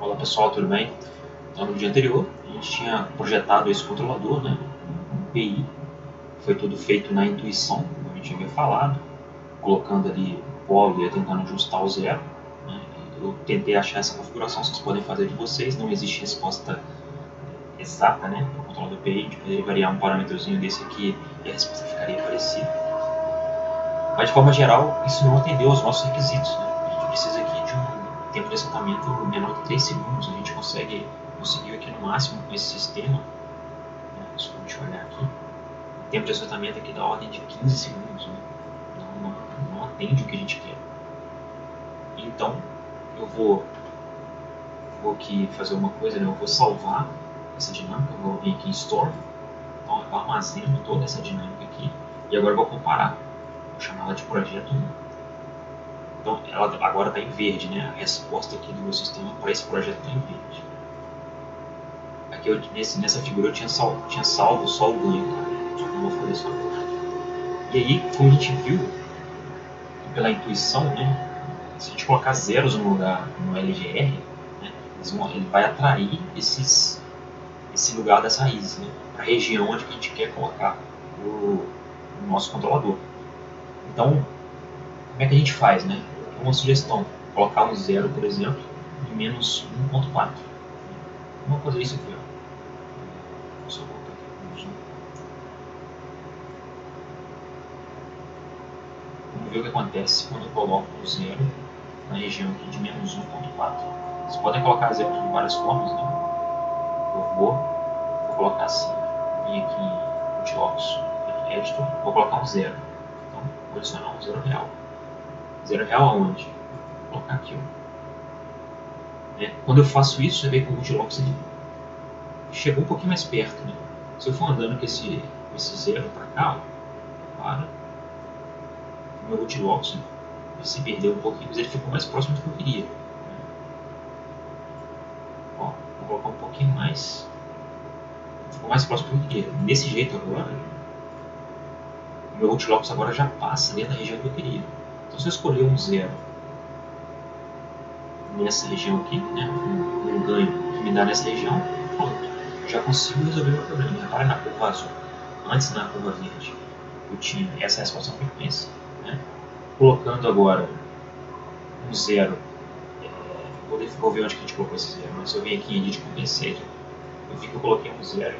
Olá pessoal, tudo bem? Então, no dia anterior a gente tinha projetado esse controlador, né, um PI, foi tudo feito na intuição, como a gente havia falado, colocando ali o polo e tentando ajustar o zero. Né. Eu tentei achar essa configuração, vocês podem fazer de vocês, não existe resposta exata, né, para o controlador PI, a gente poderia variar um parâmetrozinho desse aqui e a resposta ficaria parecida. Mas de forma geral, isso não atendeu aos nossos requisitos, né. A gente precisa aqui de um tempo de assentamento menor que 3 segundos, a gente conseguiu aqui no máximo com esse sistema, né, só deixa eu olhar aqui, o tempo de assentamento aqui da ordem de 15 segundos, né, não atende o que a gente quer. Então, eu vou aqui fazer uma coisa, né, eu vou salvar essa dinâmica, eu vou vir aqui em Store, então eu armazeno toda essa dinâmica aqui, e agora eu vou comparar, vou chamar ela de projeto 1. Então, ela agora está em verde, né? A resposta aqui do meu sistema para esse projeto está em verde. Aqui nessa figura eu tinha salvo só o ganho, tá? Só que eu vou fazer isso agora. E aí, como a gente viu, pela intuição, né? Se a gente colocar zeros no lugar no LGR, né? Ele vai atrair esse lugar das raízes, né? Para a região onde a gente quer colocar o nosso controlador. Então, como é que a gente faz, né? Uma sugestão, colocar um zero, por exemplo, em menos 1.4. Vamos fazer isso aqui, ó. Vou só colocar aqui no zoom. Vamos ver o que acontece quando eu coloco o zero na região aqui de menos 1.4. Vocês podem colocar zero de várias formas, né? Eu vou colocar assim, vim aqui em Utilocus, Editor, vou colocar um zero. Então, vou adicionar um zero real. Zero real aonde? Vou colocar aqui, ó. Quando eu faço isso, você vê que o Utilocus ele chegou um pouquinho mais perto, né? Se eu for andando com esse zero para cá, ó, o meu Utilocus se perdeu um pouquinho, mas ele ficou mais próximo do que eu queria, né? Ó, vou colocar um pouquinho mais, ficou mais próximo do que eu queria. Desse jeito agora, o meu Utilocus agora já passa dentro da região que eu queria. Então, se eu escolher um zero nessa região aqui, né, um ganho que me dá nessa região, pronto, eu já consigo resolver o meu problema. Repara na curva azul. Antes, na curva verde, eu tinha essa resposta à frequência, né? Colocando agora um zero, vou ver onde que a gente colocou esse zero, mas se eu venho aqui em Edit Compensate, eu vi que eu coloquei um zero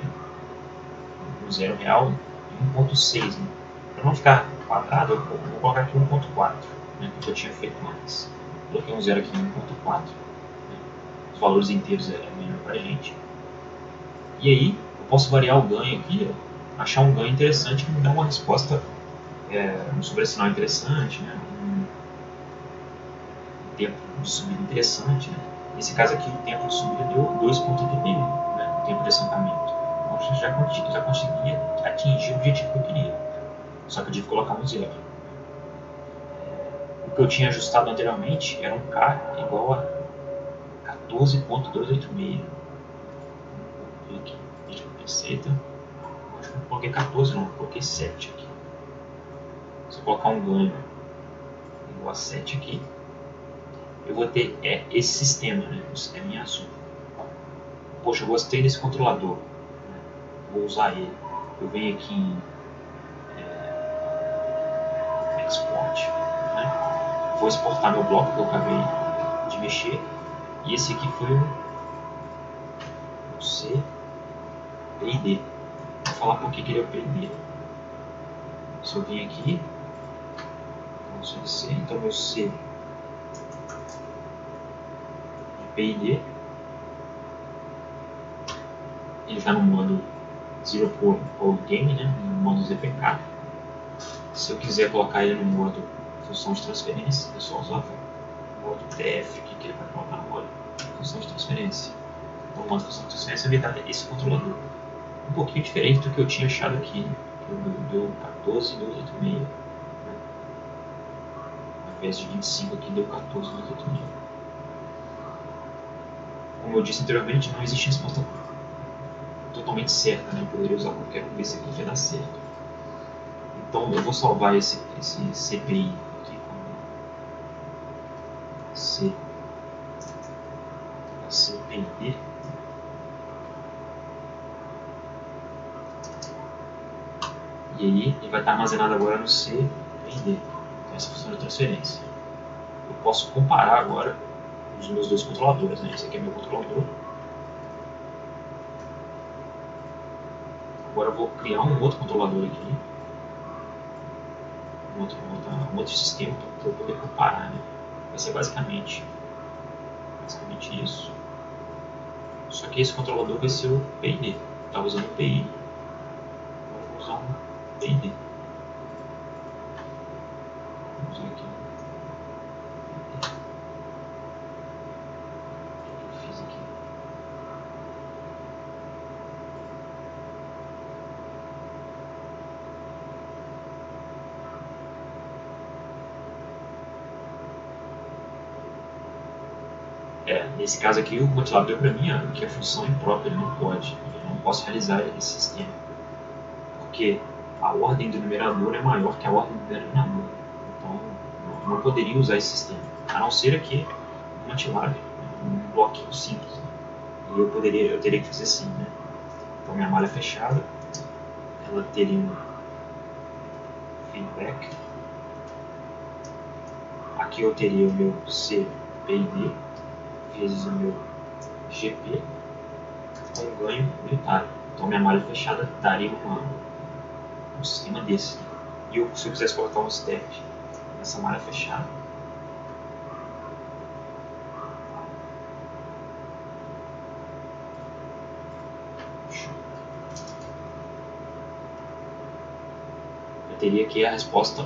real e 1.6, né? Para não ficar quadrado, eu vou colocar aqui 1.4, né, que eu tinha feito antes. Coloquei um zero aqui em 1.4, né? Os valores inteiros é melhor para a gente. E aí, eu posso variar o ganho aqui, ó, achar um ganho interessante que me dá uma resposta, um sobressinal interessante, né? Um tempo de subida interessante, né? Nesse caso aqui, o tempo de subida deu 2.81, né? O tempo de assentamento. Então, eu já conseguia atingir o objetivo que eu queria. Só que eu tive que colocar um zero. O que eu tinha ajustado anteriormente era um K igual a 14.286. Aqui, deixa eu receita. Acho que não coloquei 14 não, coloquei 7 aqui. Se eu colocar um ganho igual a 7 aqui, eu vou ter esse sistema, né? O sistema em azul. Poxa, eu gostei desse controlador, né? Vou usar ele. Eu venho aqui em Export, né? Vou exportar meu bloco que eu acabei de mexer. E esse aqui foi o C PID. Vou falar por que ele é o PID. Se eu vim aqui, vou C, então meu C de PID, ele está no modo Zero Code Game, né? No modo ZPK. Se eu quiser colocar ele no modo função de transferência, eu só usar o modo TF aqui, que ele vai colocar no modo função de transferência. Então, o modo função de transferência me dá esse controlador. Um pouquinho diferente do que eu tinha achado aqui, né? Que deu 14.286. Né? Ao invés de 25 aqui, deu 14.286. Como eu disse anteriormente, não existe resposta totalmente certa, né? Eu poderia usar qualquer um desse aqui que ia dar certo. Então eu vou salvar esse CPI aqui como C PID. E aí ele vai estar armazenado agora no CPID. Então, essa função de transferência. Eu posso comparar agora os meus dois controladores, né? Esse aqui é meu controlador. Agora eu vou criar um outro controlador aqui. Um outro sistema para eu poder comparar, né? Vai ser basicamente isso. Só que esse controlador vai ser o PID. Estava usando o PI. Agora eu vou usar um PID. Vamos usar aqui. O que eu fiz aqui? Nesse caso aqui, o MATLAB deu para mim que a função imprópria ele não pode. Eu não posso realizar esse sistema. Porque a ordem do numerador é maior que a ordem do denominador. Então, eu não poderia usar esse sistema. A não ser aqui, no MATLAB, um bloquinho simples. E eu teria que fazer assim, né? Então, minha malha fechada, ela teria um feedback. Aqui eu teria o meu CPID vezes o meu GP com um ganho unitário. Então minha malha fechada daria um sistema desse. E se eu quisesse colocar um step nessa malha fechada, eu teria aqui a resposta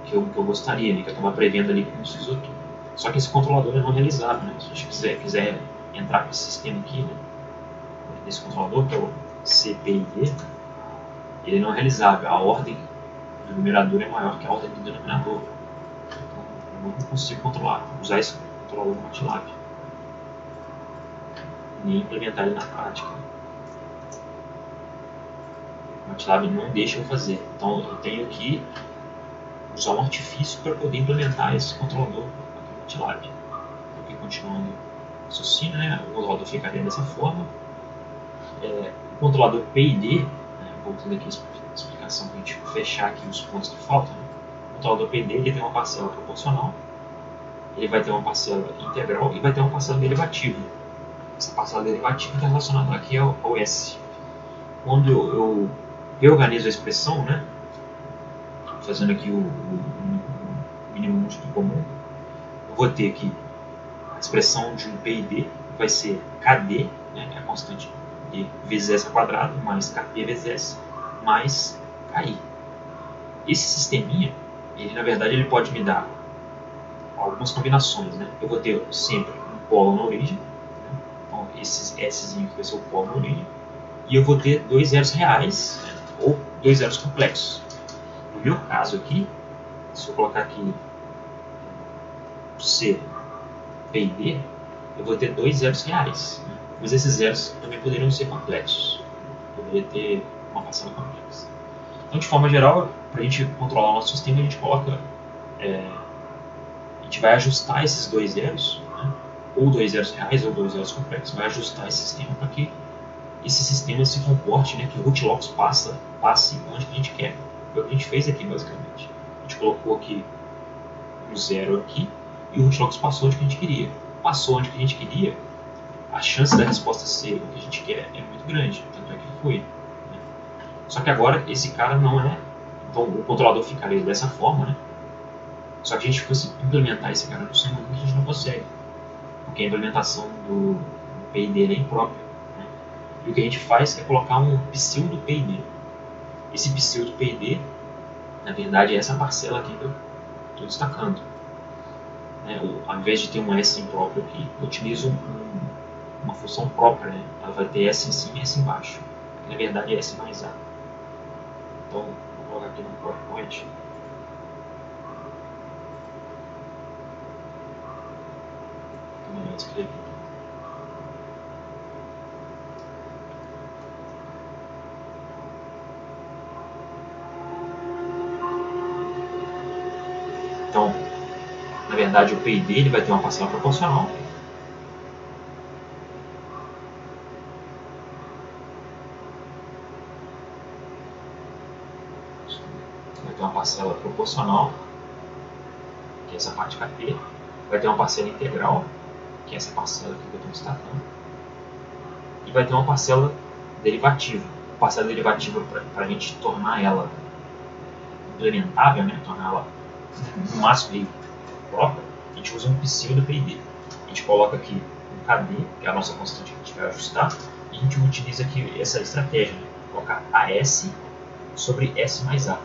que eu gostaria, né, que eu estava prevendo ali com o SysOtu. Só que esse controlador é não realizável, né? Se a gente quiser entrar com esse sistema aqui, né? Esse controlador, que é o CPID, ele não é realizável. A ordem do numerador é maior que a ordem do denominador. Então, eu não consigo usar esse controlador no MATLAB. Nem implementar ele na prática. O MATLAB não deixa eu fazer. Então, eu tenho que usar um artifício para poder implementar esse controlador MATLAB. Aqui continuando o raciocínio, né? O controlador ficaria dessa forma. O controlador PID, né? Voltando aqui a explicação para a gente fechar aqui os pontos que faltam. Né? O controlador PID ele tem uma parcela proporcional, ele vai ter uma parcela integral e vai ter uma parcela derivativa. Essa parcela derivativa está relacionada aqui ao S. Quando eu reorganizo a expressão, né? Fazendo aqui o mínimo múltiplo comum, eu vou ter que a expressão de um PID vai ser KD, né, que é a constante D vezes S ao quadrado, mais KP vezes S, mais KI. Esse sisteminha, ele na verdade ele pode me dar algumas combinações, né? Eu vou ter sempre um polo na origem, né? Então esse Szinho vai ser o polo na origem, e eu vou ter dois zeros reais, né, ou dois zeros complexos. No meu caso aqui, se eu colocar aqui C, P e D, eu vou ter dois zeros reais. Né? Mas esses zeros também poderiam ser complexos. Poderia ter uma parcela complexa. Então, de forma geral, para a gente controlar o nosso sistema, a gente coloca... a gente vai ajustar esses dois zeros, né? Ou dois zeros reais ou dois zeros complexos, vai ajustar esse sistema para que esse sistema se comporte, né? Que o rootlocks passe onde que a gente quer. Foi o que a gente fez aqui, basicamente. A gente colocou aqui um zero aqui, e o rootlocks passou onde que a gente queria. Passou onde que a gente queria, a chance da resposta ser o que a gente quer é muito grande, tanto é que foi. Né? Só que agora esse cara não é, então o controlador ficaria dessa forma, né? Só que a gente fosse implementar esse cara no símbolo que a gente não consegue, porque a implementação do PID é imprópria. Né? E o que a gente faz é colocar um pseudo PID. Esse pseudo PID, na verdade, é essa parcela aqui que eu estou destacando. Ao invés de ter um S impróprio aqui, eu utilizo uma função própria. Né? Ela vai ter S em cima e S embaixo. Na verdade é S mais A. Então, vou colocar aqui no PowerPoint. Melhor escrever. Então, na verdade, o PID ele vai ter uma parcela proporcional. uma parcela proporcional, que é essa parte KP, vai ter uma parcela integral, que é essa parcela que eu estou destacando, e vai ter uma parcela derivativa. A parcela derivativa, para a gente tornar ela implementável, né, tornar ela no máximo própria, a gente usa um pseudo PID. A gente coloca aqui um KD, que é a nossa constante que a gente vai ajustar, e a gente utiliza aqui essa estratégia, né, colocar AS sobre S mais A.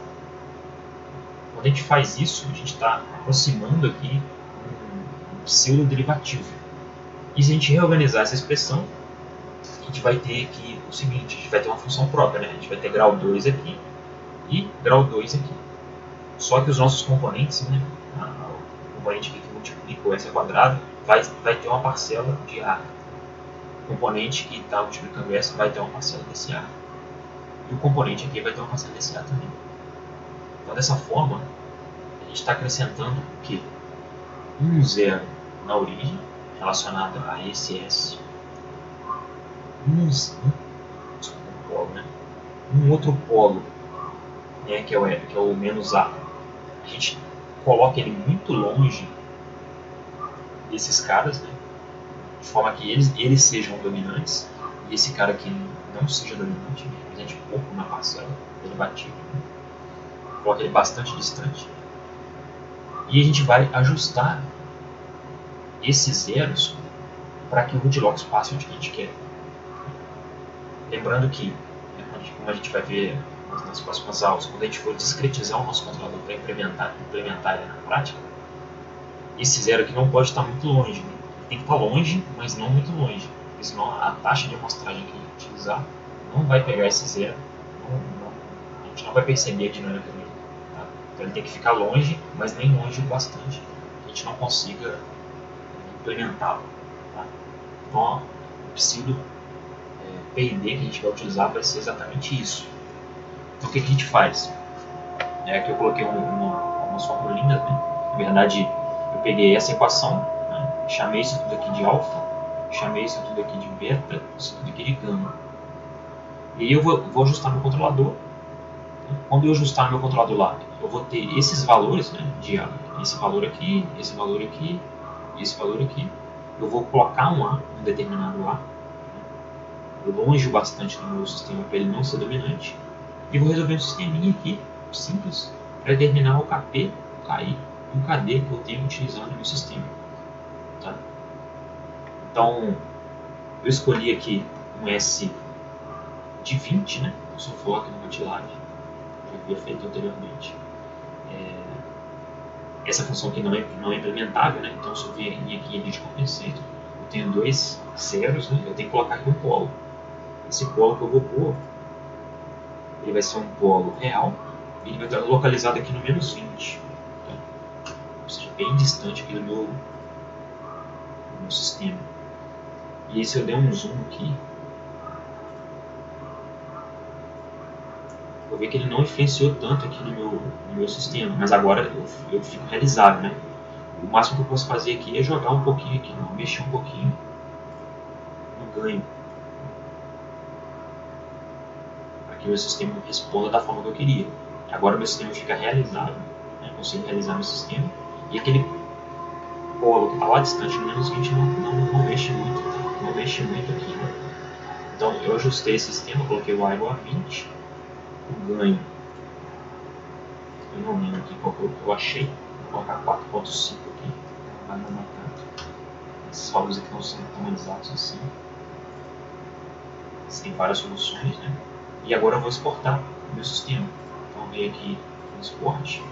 Quando a gente faz isso, a gente está aproximando aqui um pseudo derivativo. E se a gente reorganizar essa expressão, a gente vai ter aqui o seguinte, a gente vai ter uma função própria, né? A gente vai ter grau 2 aqui e grau 2 aqui. Só que os nossos componentes, né? O componente aqui que multiplica o S ao quadrado vai ter uma parcela de A. O componente que está multiplicando S vai ter uma parcela desse A. E o componente aqui vai ter uma parcela desse A também. Então, dessa forma, a gente está acrescentando o quê? Um zero na origem, relacionado a esse S. Um outro polo, né, que é o menos A. A gente coloca ele muito longe desses caras, né, de forma que eles sejam dominantes e esse cara aqui não seja dominante, represente pouco na parcela derivativa. Né. Coloca ele bastante distante. E a gente vai ajustar esses zeros para que o Goldilocks passe onde a gente quer. Lembrando que, como a gente vai ver nas próximas aulas, quando a gente for discretizar o nosso controlador para implementar ele na prática, esse zero aqui não pode estar muito longe. Né? Tem que estar longe, mas não muito longe. Porque senão a taxa de amostragem que a gente utilizar não vai pegar esse zero. A gente não vai perceber a dinâmica dele. Tá? Então ele tem que ficar longe, mas nem longe o bastante, que a gente não consiga implementá-lo. Tá? Então, ó, o pseudo PID que a gente vai utilizar vai ser exatamente isso. Então o que a gente faz? Aqui eu coloquei umas formulinhas, né? Na verdade eu peguei essa equação, né? Chamei isso tudo aqui de alfa, chamei isso tudo aqui de beta, isso tudo aqui de gama. E aí eu vou ajustar meu controlador. Quando eu ajustar meu controlador lá, eu vou ter esses valores, né? De esse valor aqui, esse valor aqui, esse valor aqui. Eu vou colocar um determinado A, longe bastante do meu sistema para ele não ser dominante, e vou resolver um sisteminha aqui, simples, para determinar o KP, o KI e o KD que eu tenho utilizando no meu sistema. Tá? Então, eu escolhi aqui um S de 20, né? Se eu for aqui no MATLAB, já havia feito anteriormente. Essa função aqui não é implementável, né? Então se eu vier aqui em Edit Compensator, eu tenho dois zeros, né? Eu tenho que colocar aqui um polo. Esse polo que eu vou pôr, ele vai ser um polo real e ele vai estar localizado aqui no menos 20. Tá? Ou seja, bem distante aqui do meu sistema. E aí se eu der um zoom aqui, vou ver que ele não influenciou tanto aqui no meu sistema, mas agora eu fico realizável, né? O máximo que eu posso fazer aqui é jogar um pouquinho aqui, mexer um pouquinho no ganho, para que o meu sistema responda da forma que eu queria. Agora o meu sistema fica realizável, né? Eu consigo realizar meu sistema, e aquele polo que está lá distante, no menos 20, não mexe muito, tá? Não mexe muito aqui, né? Então eu ajustei esse sistema, coloquei o A igual a 20, o ganho, eu não lembro aqui qual que eu achei, vou colocar 4.5 aqui, não vai mandar tanto. Esses valores aqui não são tão exatos assim. Tem várias soluções, né? E agora eu vou exportar o meu sistema. Então eu venho aqui no export,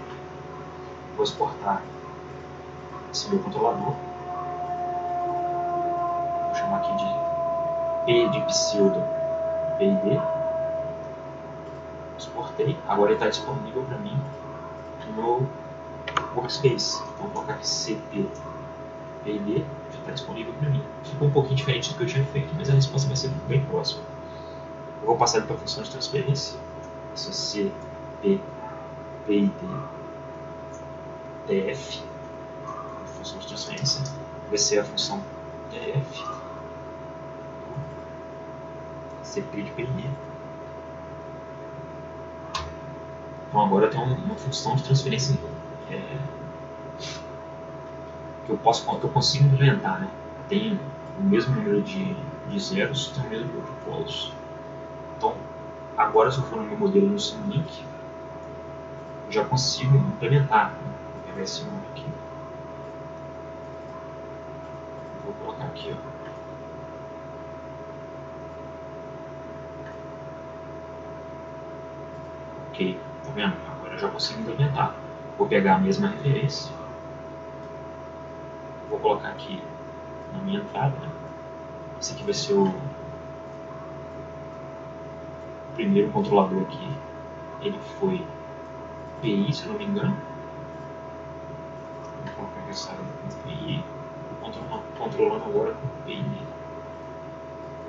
vou exportar esse meu controlador, vou chamar aqui de P de pseudo PID. Exportei, agora ele está disponível para mim no meu workspace. Então vou colocar aqui CP PID, já está disponível para mim. Ficou um pouquinho diferente do que eu tinha feito, mas a resposta vai ser bem próxima. Eu vou passar ele para a função de transferência. Isso é CP PID TF, função de transferência. Vai ser a função TF CP de PID. Então agora eu tenho uma função de transferência que eu consigo implementar, né? Tem o mesmo número de zeros, tem o mesmo número de polos. Então agora, se eu for no meu modelo no Simulink, eu já consigo implementar. Vou pegar esse nome aqui. Vou colocar aqui, ó. Ok, tá vendo? Agora eu já consigo implementar. Vou pegar a mesma referência. Vou colocar aqui na minha entrada, né? Esse aqui vai ser o primeiro controlador aqui. Ele foi PI, se eu não me engano. Vou colocar aqui essa PI. Controlando agora com PI.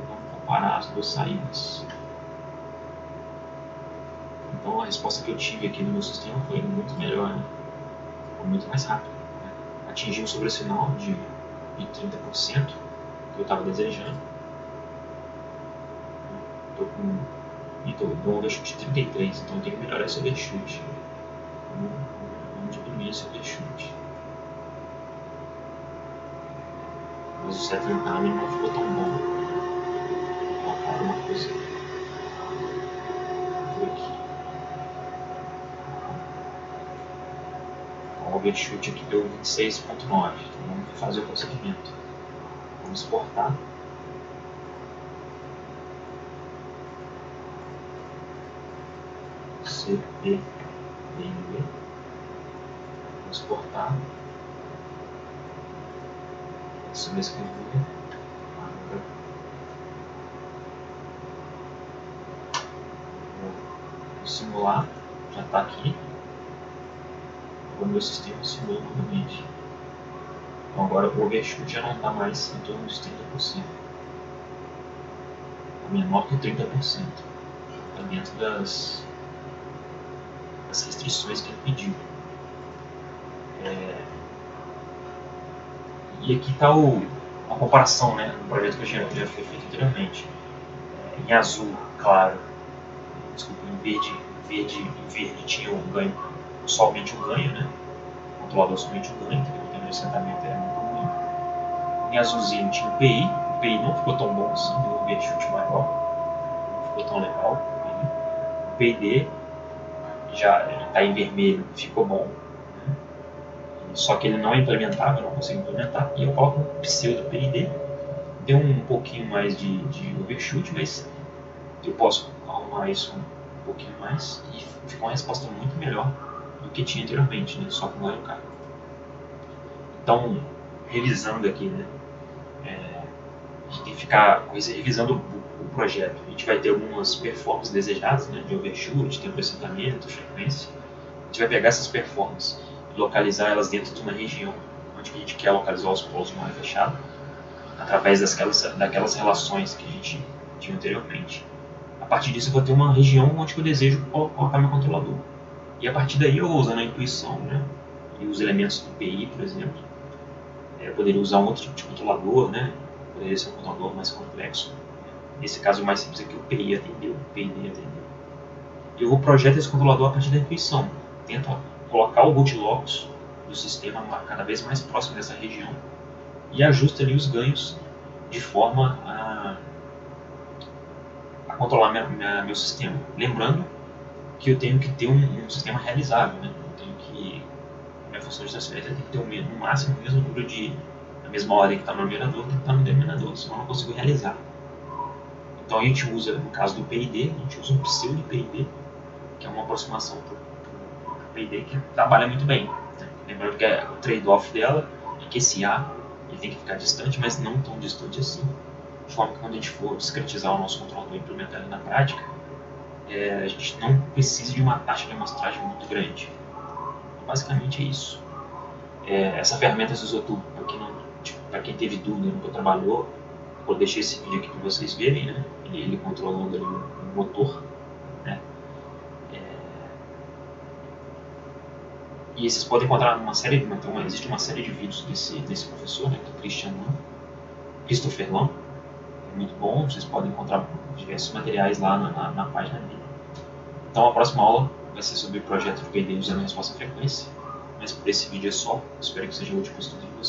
Vamos comparar as duas saídas. Então a resposta que eu tive aqui no meu sistema foi muito melhor, né? Foi muito mais rápido, né? Atingi um sobressinal de 30% que eu estava desejando. Estou com um overshoot de 33%, então eu tenho que melhorar esse overshoot. Vamos diminuir esse overshoot. Mas o settling time não ficou tão bom. Vou colocar uma coisa por aqui. O overshoot aqui deu 26.9, então vamos fazer o procedimento. Vamos exportar. CPBNB. Vamos exportar. Isso mesmo que eu vou simular, já está aqui. O meu sistema simula novamente. Então agora o overshoot já não está mais em torno dos 30%. Está menor que 30%. Está dentro das restrições que ele pediu. E aqui está a comparação, né, do projeto que já foi feito anteriormente. Em azul, claro, desculpa, em verde tinha um ganho, somente um ganho, né? O controlador somente um ganho, porque o tempo de assentamento era muito ruim. Em azulzinho tinha o PI não ficou tão bom assim, deu um overshoot maior, não ficou tão legal. O PID já está em vermelho, ficou bom. Só que ele não é implementável, eu não consigo implementar. E eu coloco um pseudo PID, deu um pouquinho mais de overshoot, mas eu posso arrumar isso um pouquinho mais e ficou uma resposta muito melhor do que tinha anteriormente, né? Só com o Aerocar. Então, revisando aqui, né? A gente tem que ficar revisando o projeto. A gente vai ter algumas performances desejadas, né? De overshoot, tempo de assentamento, frequência. A gente vai pegar essas performances e localizar elas dentro de uma região onde a gente quer localizar os polos no ar fechado, através daquelas relações que a gente tinha anteriormente. A partir disso eu vou ter uma região onde eu desejo colocar meu controlador. E a partir daí eu vou usando a intuição, né? E os elementos do PI, por exemplo. Eu poderia usar um outro tipo de controlador, né? Poderia ser um controlador mais complexo. Nesse caso o mais simples é que o PI atendeu, o PID atendeu. E eu vou projetar esse controlador a partir da intuição. Tento colocar o bootlocks do sistema cada vez mais próximo dessa região e ajusto ali os ganhos de forma a controlar meu sistema. Lembrando que eu tenho que ter um sistema realizável, né? Eu tenho que, a minha função de transferência tem que ter no máximo o mesmo número a mesma ordem que está no numerador tem que estar no denominador, senão eu não consigo realizar. Então a gente usa, no caso do PID, a gente usa um pseudo PID, que é uma aproximação para o PID que trabalha muito bem, né? Lembrando que o trade-off dela é que esse A ele tem que ficar distante, mas não tão distante assim, de forma que quando a gente for discretizar o nosso controlador e implementar ele na prática, a gente não precisa de uma taxa de amostragem muito grande. Basicamente é isso. Essa ferramenta se usou tudo, para quem teve dúvida, nunca trabalhou, vou deixar esse vídeo aqui para vocês verem, né? Ele controlando ali o motor, né? E vocês podem encontrar existe uma série de vídeos desse professor, né? Que é Christopher Lamb, é muito bom, vocês podem encontrar diversos materiais lá na página dele. Então a próxima aula vai vai ser sobre o projeto de PD usando a resposta à frequência. Mas por esse vídeo é só. Espero que seja útil para o estudo de vocês.